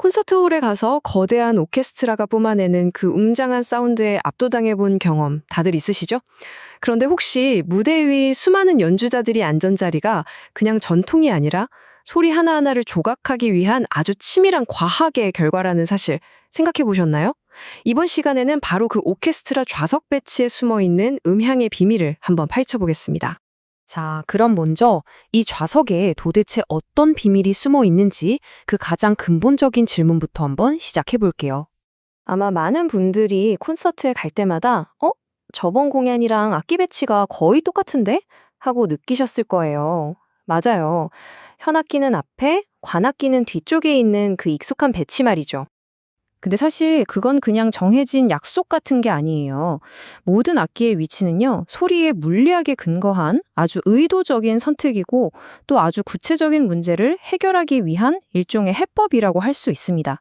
콘서트홀에 가서 거대한 오케스트라가 뿜어내는 그 웅장한 사운드에 압도당해본 경험 다들 있으시죠? 그런데 혹시 무대 위 수많은 연주자들이 앉은 자리가 그냥 전통이 아니라 소리 하나하나를 조각하기 위한 아주 치밀한 과학의 결과라는 사실 생각해 보셨나요? 이번 시간에는 바로 그 오케스트라 좌석 배치에 숨어 있는 음향의 비밀을 한번 파헤쳐보겠습니다. 자, 그럼 먼저 이 좌석에 도대체 어떤 비밀이 숨어 있는지 그 가장 근본적인 질문부터 한번 시작해 볼게요. 아마 많은 분들이 콘서트에 갈 때마다 저번 공연이랑 악기 배치가 거의 똑같은데? 하고 느끼셨을 거예요. 맞아요. 현악기는 앞에, 관악기는 뒤쪽에 있는 그 익숙한 배치 말이죠. 근데 사실 그건 그냥 정해진 약속 같은 게 아니에요. 모든 악기의 위치는요, 소리에 물리학에 근거한 아주 의도적인 선택이고 또 아주 구체적인 문제를 해결하기 위한 일종의 해법이라고 할 수 있습니다.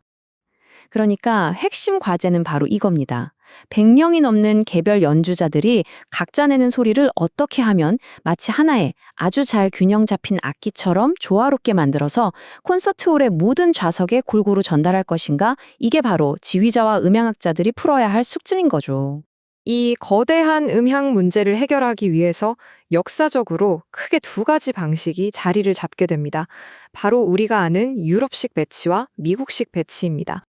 그러니까 핵심 과제는 바로 이겁니다. 100명이 넘는 개별 연주자들이 각자 내는 소리를 어떻게 하면 마치 하나의 아주 잘 균형 잡힌 악기처럼 조화롭게 만들어서 콘서트홀의 모든 좌석에 골고루 전달할 것인가? 이게 바로 지휘자와 음향학자들이 풀어야 할 숙제인 거죠. 이 거대한 음향 문제를 해결하기 위해서 역사적으로 크게 두 가지 방식이 자리를 잡게 됩니다. 바로 우리가 아는 유럽식 배치와 미국식 배치입니다.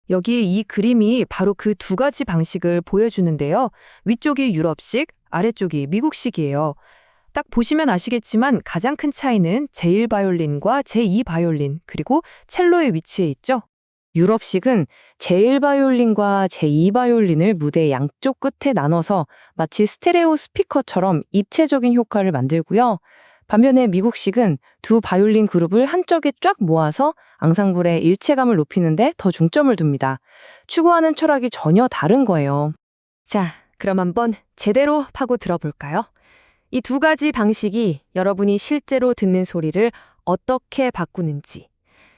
여기 이 그림이 바로 그 두 가지 방식을 보여주는데요. 위쪽이 유럽식, 아래쪽이 미국식이에요. 딱 보시면 아시겠지만 가장 큰 차이는 제1바이올린과 제2바이올린, 그리고 첼로의 위치에 있죠. 유럽식은 제1바이올린과 제2바이올린을 무대 양쪽 끝에 나눠서 마치 스테레오 스피커처럼 입체적인 효과를 만들고요. 반면에 미국식은 두 바이올린 그룹을 한쪽에 쫙 모아서 앙상블의 일체감을 높이는데 더 중점을 둡니다. 추구하는 철학이 전혀 다른 거예요. 자, 그럼 한번 제대로 파고 들어볼까요? 이 두 가지 방식이 여러분이 실제로 듣는 소리를 어떻게 바꾸는지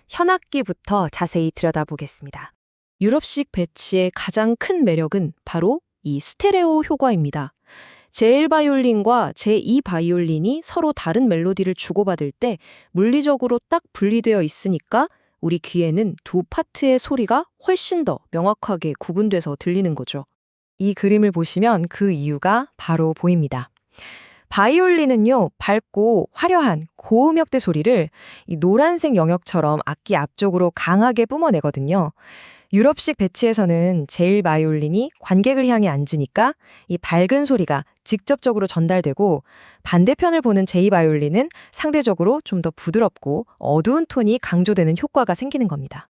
현악기부터 자세히 들여다보겠습니다. 유럽식 배치의 가장 큰 매력은 바로 이 스테레오 효과입니다. 제1바이올린과 제2바이올린이 서로 다른 멜로디를 주고받을 때 물리적으로 딱 분리되어 있으니까 우리 귀에는 두 파트의 소리가 훨씬 더 명확하게 구분돼서 들리는 거죠. 이 그림을 보시면 그 이유가 바로 보입니다. 바이올린은요, 밝고 화려한 고음역대 소리를 이 노란색 영역처럼 악기 앞쪽으로 강하게 뿜어내거든요. 유럽식 배치에서는 제1바이올린이 관객을 향해 앉으니까 이 밝은 소리가 직접적으로 전달되고 반대편을 보는 제2바이올린은 상대적으로 좀 더 부드럽고 어두운 톤이 강조되는 효과가 생기는 겁니다.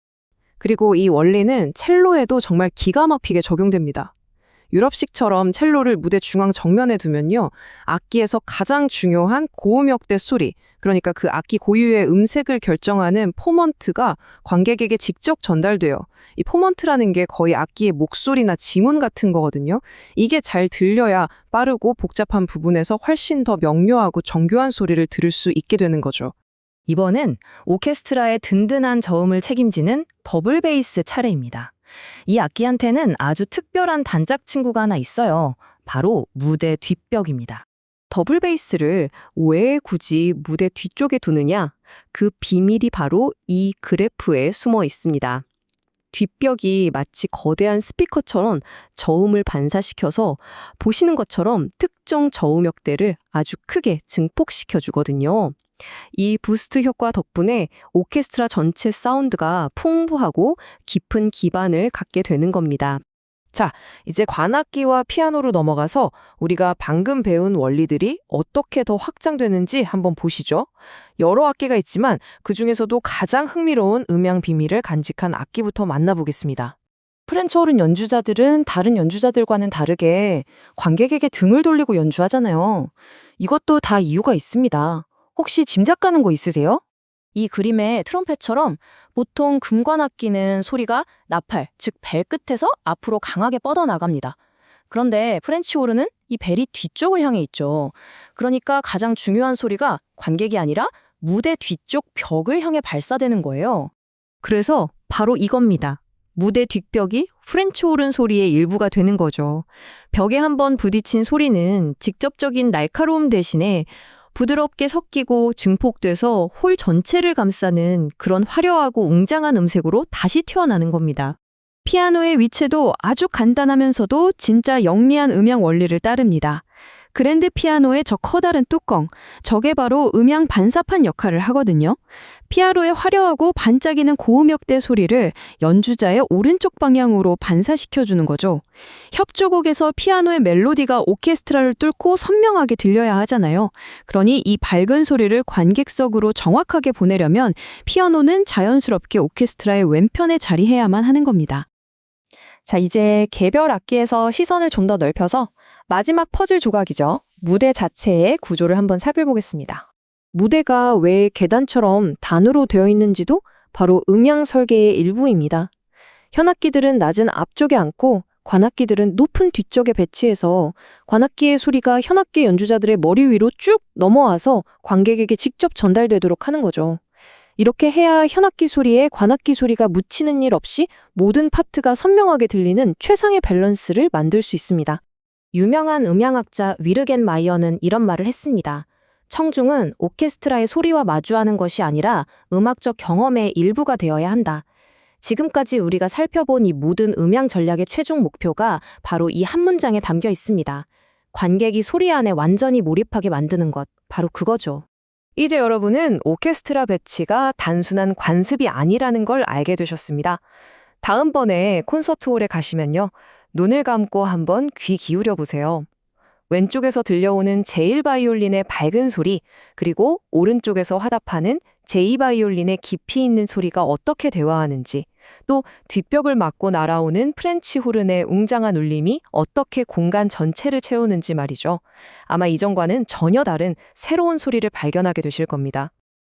그리고 이 원리는 첼로에도 정말 기가 막히게 적용됩니다. 유럽식처럼 첼로를 무대 중앙 정면에 두면요, 악기에서 가장 중요한 고음역대 소리, 그러니까 그 악기 고유의 음색을 결정하는 포먼트가 관객에게 직접 전달돼요. 이 포먼트라는 게 거의 악기의 목소리나 지문 같은 거거든요. 이게 잘 들려야 빠르고 복잡한 부분에서 훨씬 더 명료하고 정교한 소리를 들을 수 있게 되는 거죠. 이번은 오케스트라의 든든한 저음을 책임지는 더블 베이스 차례입니다. 이 악기한테는 아주 특별한 단짝 친구가 하나 있어요. 바로 무대 뒷벽입니다. 더블 베이스를 왜 굳이 무대 뒤쪽에 두느냐? 그 비밀이 바로 이 그래프에 숨어 있습니다. 뒷벽이 마치 거대한 스피커처럼 저음을 반사시켜서 보시는 것처럼 특정 저음역대를 아주 크게 증폭시켜 주거든요. 이 부스트 효과 덕분에 오케스트라 전체 사운드가 풍부하고 깊은 기반을 갖게 되는 겁니다. 자, 이제 관악기와 피아노로 넘어가서 우리가 방금 배운 원리들이 어떻게 더 확장되는지 한번 보시죠. 여러 악기가 있지만 그중에서도 가장 흥미로운 음향 비밀을 간직한 악기부터 만나보겠습니다. 프렌치 호른 연주자들은 다른 연주자들과는 다르게 관객에게 등을 돌리고 연주하잖아요. 이것도 다 이유가 있습니다. 혹시 짐작 가는 거 있으세요? 이 그림의 트럼펫처럼 보통 금관악기는 소리가 나팔, 즉 벨 끝에서 앞으로 강하게 뻗어나갑니다. 그런데 프렌치 호른은 이 벨이 뒤쪽을 향해 있죠. 그러니까 가장 중요한 소리가 관객이 아니라 무대 뒤쪽 벽을 향해 발사되는 거예요. 그래서 바로 이겁니다. 무대 뒷벽이 프렌치 호른 소리의 일부가 되는 거죠. 벽에 한번 부딪힌 소리는 직접적인 날카로움 대신에 부드럽게 섞이고 증폭돼서 홀 전체를 감싸는 그런 화려하고 웅장한 음색으로 다시 태어나는 겁니다. 피아노의 위치도 아주 간단하면서도 진짜 영리한 음향 원리를 따릅니다. 그랜드 피아노의 저 커다란 뚜껑, 저게 바로 음향 반사판 역할을 하거든요. 피아노의 화려하고 반짝이는 고음역대 소리를 연주자의 오른쪽 방향으로 반사시켜주는 거죠. 협조곡에서 피아노의 멜로디가 오케스트라를 뚫고 선명하게 들려야 하잖아요. 그러니 이 밝은 소리를 관객석으로 정확하게 보내려면 피아노는 자연스럽게 오케스트라의 왼편에 자리해야만 하는 겁니다. 자, 이제 개별 악기에서 시선을 좀 더 넓혀서 마지막 퍼즐 조각이죠. 무대 자체의 구조를 한번 살펴보겠습니다. 무대가 왜 계단처럼 단으로 되어 있는지도 바로 음향 설계의 일부입니다. 현악기들은 낮은 앞쪽에 앉고 관악기들은 높은 뒤쪽에 배치해서 관악기의 소리가 현악기 연주자들의 머리 위로 쭉 넘어와서 관객에게 직접 전달되도록 하는 거죠. 이렇게 해야 현악기 소리에 관악기 소리가 묻히는 일 없이 모든 파트가 선명하게 들리는 최상의 밸런스를 만들 수 있습니다. 유명한 음향학자 위르겐 마이어는 이런 말을 했습니다. 청중은 오케스트라의 소리와 마주하는 것이 아니라 음악적 경험의 일부가 되어야 한다. 지금까지 우리가 살펴본 이 모든 음향 전략의 최종 목표가 바로 이 한 문장에 담겨 있습니다. 관객이 소리 안에 완전히 몰입하게 만드는 것, 바로 그거죠. 이제 여러분은 오케스트라 배치가 단순한 관습이 아니라는 걸 알게 되셨습니다. 다음번에 콘서트홀에 가시면요. 눈을 감고 한번 귀 기울여 보세요. 왼쪽에서 들려오는 제1바이올린의 밝은 소리, 그리고 오른쪽에서 화답하는 제2바이올린의 깊이 있는 소리가 어떻게 대화하는지, 또 뒷벽을 막고 날아오는 프렌치 호른의 웅장한 울림이 어떻게 공간 전체를 채우는지 말이죠. 아마 이전과는 전혀 다른 새로운 소리를 발견하게 되실 겁니다.